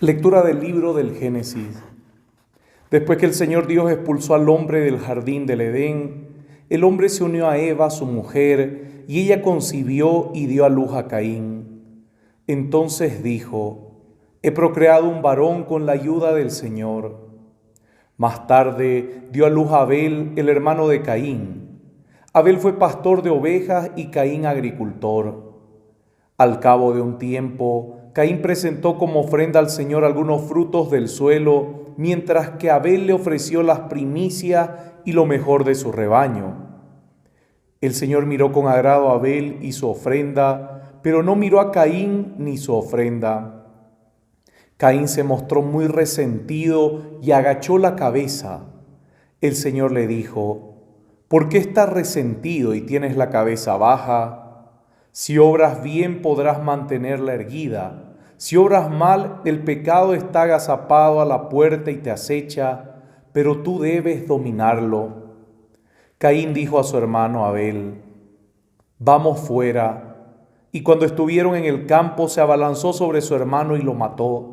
Lectura del libro del Génesis. Después que el Señor Dios expulsó al hombre del jardín del Edén, el hombre se unió a Eva, su mujer, y ella concibió y dio a luz a Caín. Entonces dijo: He procreado un varón con la ayuda del Señor. Más tarde dio a luz a Abel, el hermano de Caín. Abel fue pastor de ovejas y Caín agricultor. Al cabo de un tiempo, Caín presentó como ofrenda al Señor algunos frutos del suelo, mientras que Abel le ofreció las primicias y lo mejor de su rebaño. El Señor miró con agrado a Abel y su ofrenda, pero no miró a Caín ni su ofrenda. Caín se mostró muy resentido y agachó la cabeza. El Señor le dijo: ¿Por qué estás resentido y tienes la cabeza baja? Si obras bien podrás mantenerla erguida. Si obras mal, el pecado está agazapado a la puerta y te acecha, pero tú debes dominarlo. Caín dijo a su hermano Abel: Vamos fuera. Y cuando estuvieron en el campo, se abalanzó sobre su hermano y lo mató.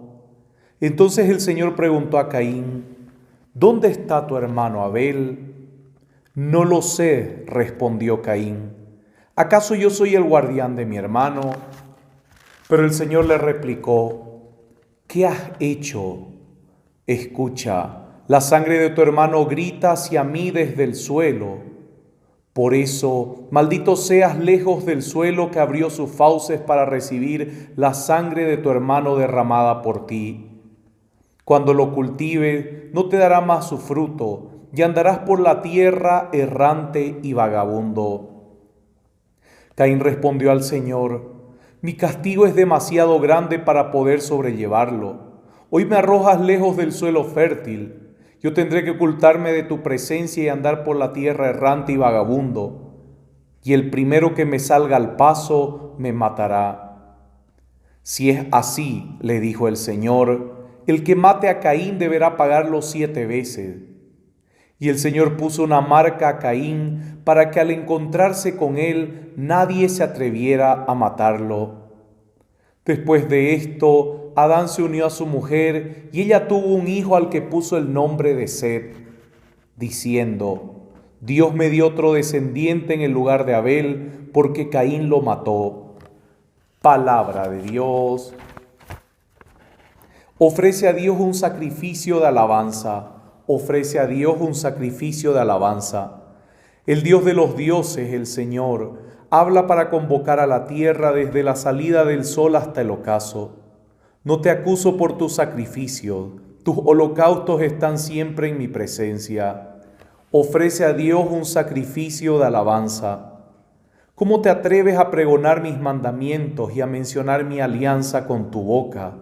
Entonces el Señor preguntó a Caín: ¿Dónde está tu hermano Abel? No lo sé, respondió Caín. ¿Acaso yo soy el guardián de mi hermano? Pero el Señor le replicó: ¿Qué has hecho? Escucha, la sangre de tu hermano grita hacia mí desde el suelo. Por eso, maldito seas lejos del suelo que abrió sus fauces para recibir la sangre de tu hermano derramada por ti. Cuando lo cultives, no te dará más su fruto, y andarás por la tierra errante y vagabundo. Caín respondió al Señor: Mi castigo es demasiado grande para poder sobrellevarlo. Hoy me arrojas lejos del suelo fértil. Yo tendré que ocultarme de tu presencia y andar por la tierra errante y vagabundo. Y el primero que me salga al paso me matará. Si es así, le dijo el Señor, el que mate a Caín deberá pagarlo 7 veces. Y el Señor puso una marca a Caín para que al encontrarse con él nadie se atreviera a matarlo. Después de esto, Adán se unió a su mujer y ella tuvo un hijo al que puso el nombre de Set, diciendo: Dios me dio otro descendiente en el lugar de Abel, porque Caín lo mató. Palabra de Dios. Ofrece a Dios un sacrificio de alabanza. Ofrece a Dios un sacrificio de alabanza. El Dios de los dioses, el Señor, habla para convocar a la tierra desde la salida del sol hasta el ocaso. No te acuso por tus sacrificios, tus holocaustos están siempre en mi presencia. Ofrece a Dios un sacrificio de alabanza. ¿Cómo te atreves a pregonar mis mandamientos y a mencionar mi alianza con tu boca?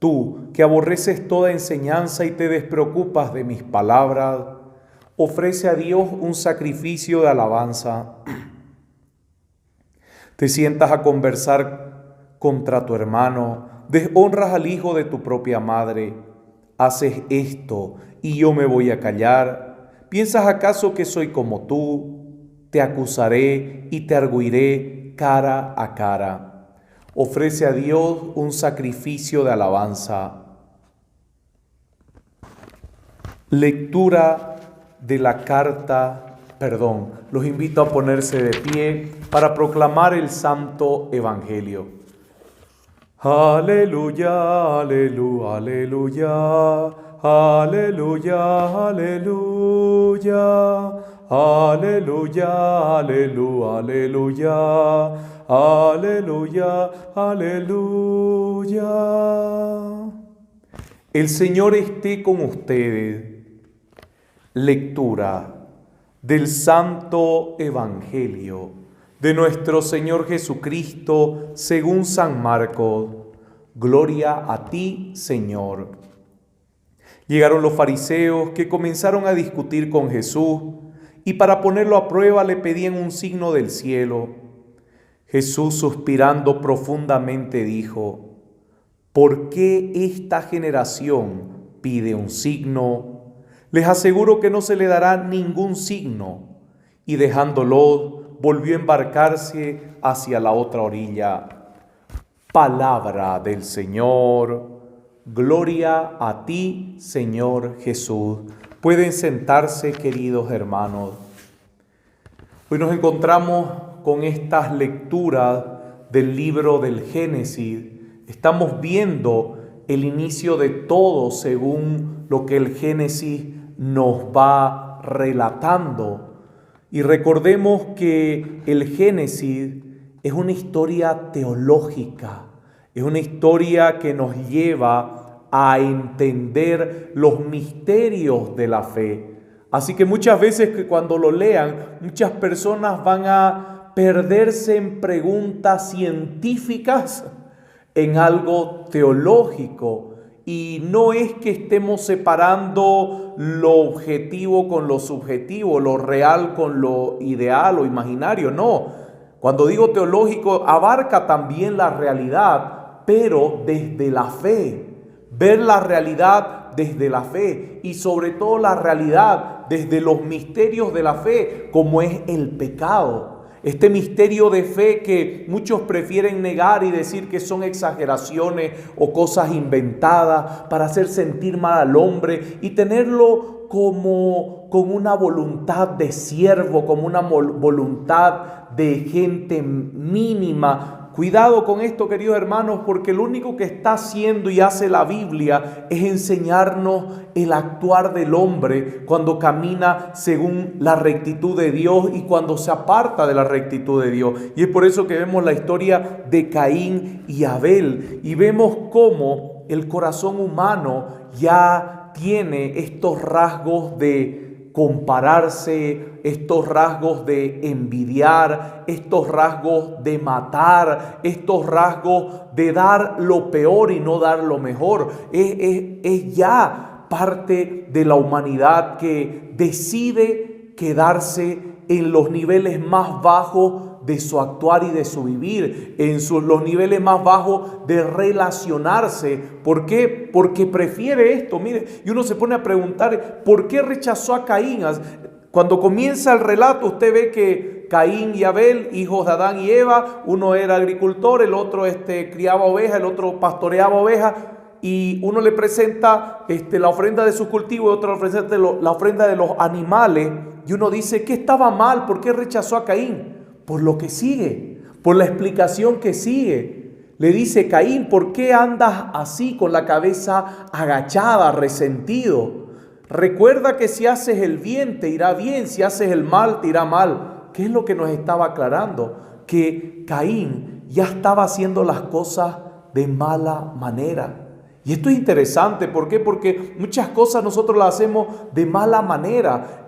Tú, que aborreces toda enseñanza y te despreocupas de mis palabras, ofrece a Dios un sacrificio de alabanza. Te sientas a conversar contra tu hermano, deshonras al hijo de tu propia madre. Haces esto y yo me voy a callar. ¿Piensas acaso que soy como tú? Te acusaré y te arguiré cara a cara. Ofrece a Dios un sacrificio de alabanza. Lectura de la los invito a ponerse de pie para proclamar el Santo Evangelio. Aleluya, aleluya, aleluya, aleluya, aleluya, aleluya, aleluya, aleluya, aleluya, aleluya. El Señor esté con ustedes. Lectura del Santo Evangelio de nuestro Señor Jesucristo según San Marcos. Gloria a ti, Señor. Llegaron los fariseos que comenzaron a discutir con Jesús y para ponerlo a prueba le pedían un signo del cielo. Jesús, suspirando profundamente, dijo: ¿Por qué esta generación pide un signo? Les aseguro que no se le dará ningún signo. Y dejándolo, volvió a embarcarse hacia la otra orilla. Palabra del Señor. Gloria a ti, Señor Jesús. Pueden sentarse, queridos hermanos. Hoy nos encontramos con estas lecturas del libro del Génesis. Estamos viendo el inicio de todo según lo que el Génesis nos va relatando. Y recordemos que el Génesis es una historia teológica, es una historia que nos lleva a entender los misterios de la fe. Así que muchas veces que cuando lo lean, muchas personas van a perderse en preguntas científicas, en algo teológico. Y no es que estemos separando lo objetivo con lo subjetivo, lo real con lo ideal o imaginario, no. Cuando digo teológico, abarca también la realidad, pero desde la fe. Ver la realidad desde la fe y sobre todo la realidad desde los misterios de la fe, como es el pecado. Este misterio de fe que muchos prefieren negar y decir que son exageraciones o cosas inventadas para hacer sentir mal al hombre y tenerlo como con una voluntad de siervo, como una voluntad de gente mínima. Cuidado con esto, queridos hermanos, porque lo único que está haciendo y hace la Biblia es enseñarnos el actuar del hombre cuando camina según la rectitud de Dios y cuando se aparta de la rectitud de Dios. Y es por eso que vemos la historia de Caín y Abel y vemos cómo el corazón humano ya tiene estos rasgos de compararse, estos rasgos de envidiar, estos rasgos de matar, estos rasgos de dar lo peor y no dar lo mejor. Es ya parte de la humanidad que decide quedarse en los niveles más bajos de su actuar y de su vivir, los niveles más bajos de relacionarse. ¿Por qué? Porque prefiere esto. Mire, y uno se pone a preguntar, ¿por qué rechazó a Caín? Cuando comienza el relato, usted ve que Caín y Abel, hijos de Adán y Eva, uno era agricultor, el otro criaba ovejas, el otro pastoreaba ovejas, y uno le presenta la ofrenda de sus cultivos y otro le presenta la ofrenda de los animales, y uno dice, ¿qué estaba mal? ¿Por qué rechazó a Caín? Por lo que sigue, por la explicación que sigue. Le dice, Caín, ¿por qué andas así con la cabeza agachada, resentido? Recuerda que si haces el bien te irá bien, si haces el mal te irá mal. ¿Qué es lo que nos estaba aclarando? Que Caín ya estaba haciendo las cosas de mala manera. Y esto es interesante, ¿por qué? Porque muchas cosas nosotros las hacemos de mala manera.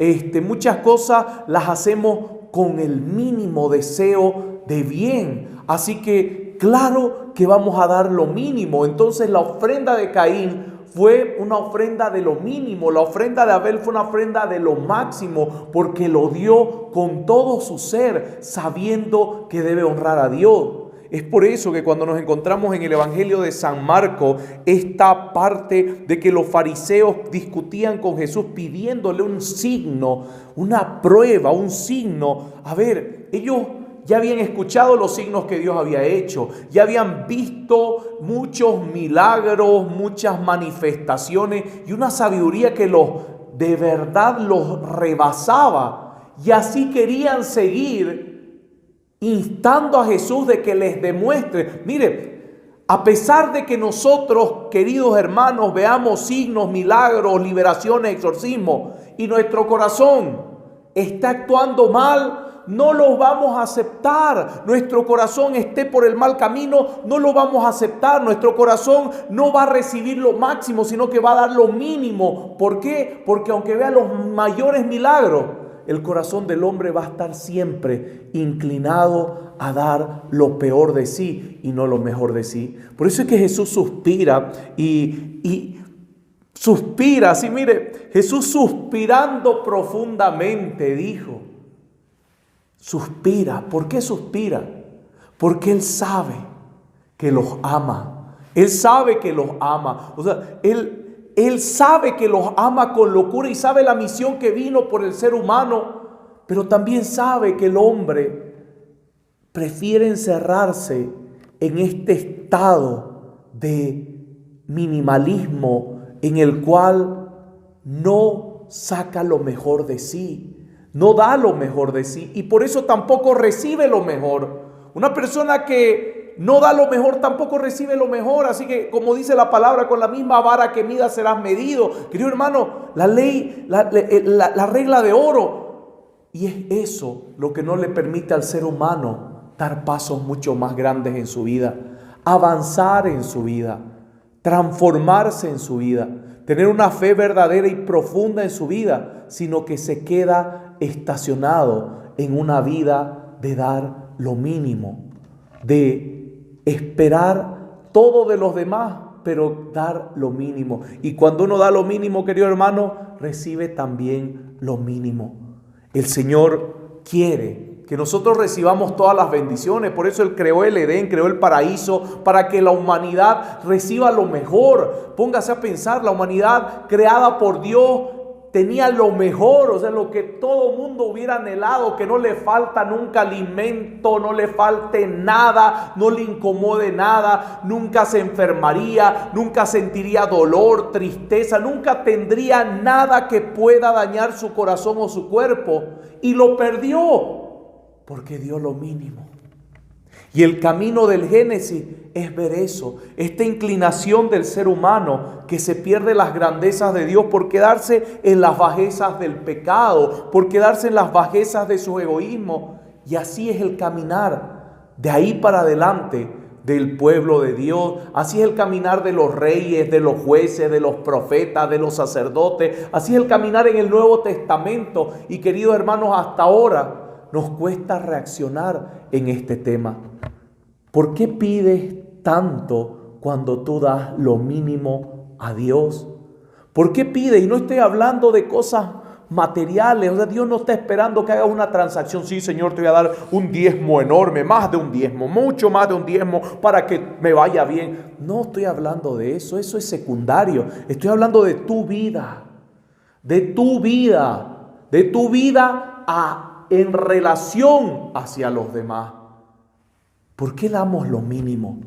Muchas cosas las hacemos con el mínimo deseo de bien. Así que claro que vamos a dar lo mínimo. Entonces la ofrenda de Caín fue una ofrenda de lo mínimo. La ofrenda de Abel fue una ofrenda de lo máximo, porque lo dio con todo su ser, sabiendo que debe honrar a Dios. Es por eso que cuando nos encontramos en el Evangelio de San Marcos, esta parte de que los fariseos discutían con Jesús pidiéndole un signo, una prueba, un signo. A ver, ellos ya habían escuchado los signos que Dios había hecho, ya habían visto muchos milagros, muchas manifestaciones y una sabiduría que de verdad los rebasaba. Y así querían seguir instando a Jesús de que les demuestre. Mire, a pesar de que nosotros, queridos hermanos, veamos signos, milagros, liberaciones, exorcismos, y nuestro corazón está actuando mal, no los vamos a aceptar. Nuestro corazón esté por el mal camino, no lo vamos a aceptar. Nuestro corazón no va a recibir lo máximo, sino que va a dar lo mínimo. ¿Por qué? Porque aunque vea los mayores milagros, el corazón del hombre va a estar siempre inclinado a dar lo peor de sí y no lo mejor de sí. Por eso es que Jesús suspira y suspira. Así, mire, Jesús suspirando profundamente dijo, suspira. ¿Por qué suspira? Porque Él sabe que los ama. Él sabe que los ama. O sea, Él sabe que los ama con locura y sabe la misión que vino por el ser humano, pero también sabe que el hombre prefiere encerrarse en este estado de minimalismo en el cual no saca lo mejor de sí, no da lo mejor de sí y por eso tampoco recibe lo mejor. Una persona que no da lo mejor tampoco recibe lo mejor. Así que, como dice la palabra, con la misma vara que midas serás medido. Querido hermano, la ley, la regla de oro. Y es eso lo que no le permite al ser humano dar pasos mucho más grandes en su vida, avanzar en su vida, transformarse en su vida, tener una fe verdadera y profunda en su vida, sino que se queda estacionado en una vida de dar lo mínimo, de esperar todo de los demás, pero dar lo mínimo. Y cuando uno da lo mínimo, querido hermano, recibe también lo mínimo. El Señor quiere que nosotros recibamos todas las bendiciones. Por eso Él creó el Edén, creó el paraíso, para que la humanidad reciba lo mejor. Póngase a pensar, la humanidad creada por Dios tenía lo mejor, o sea, lo que todo mundo hubiera anhelado, que no le falta nunca alimento, no le falte nada, no le incomode nada, nunca se enfermaría, nunca sentiría dolor, tristeza, nunca tendría nada que pueda dañar su corazón o su cuerpo. Y lo perdió porque dio lo mínimo. Y el camino del Génesis es ver eso, esta inclinación del ser humano que se pierde las grandezas de Dios por quedarse en las bajezas del pecado, por quedarse en las bajezas de su egoísmo. Y así es el caminar de ahí para adelante del pueblo de Dios. Así es el caminar de los reyes, de los jueces, de los profetas, de los sacerdotes. Así es el caminar en el Nuevo Testamento. Y queridos hermanos, hasta ahora nos cuesta reaccionar en este tema. ¿Por qué pides tanto cuando tú das lo mínimo a Dios? ¿Por qué pides? Y no estoy hablando de cosas materiales. O sea, Dios no está esperando que hagas una transacción. Sí, Señor, te voy a dar un diezmo enorme, más de un diezmo, mucho más de un diezmo para que me vaya bien. No estoy hablando de eso. Eso es secundario. Estoy hablando de tu vida. De tu vida. De tu vida en relación hacia los demás. ¿Por qué damos lo mínimo?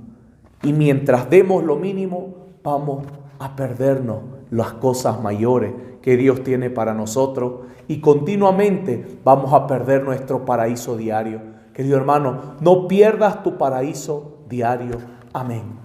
Y mientras demos lo mínimo, vamos a perdernos las cosas mayores que Dios tiene para nosotros y continuamente vamos a perder nuestro paraíso diario. Querido hermano, no pierdas tu paraíso diario. Amén.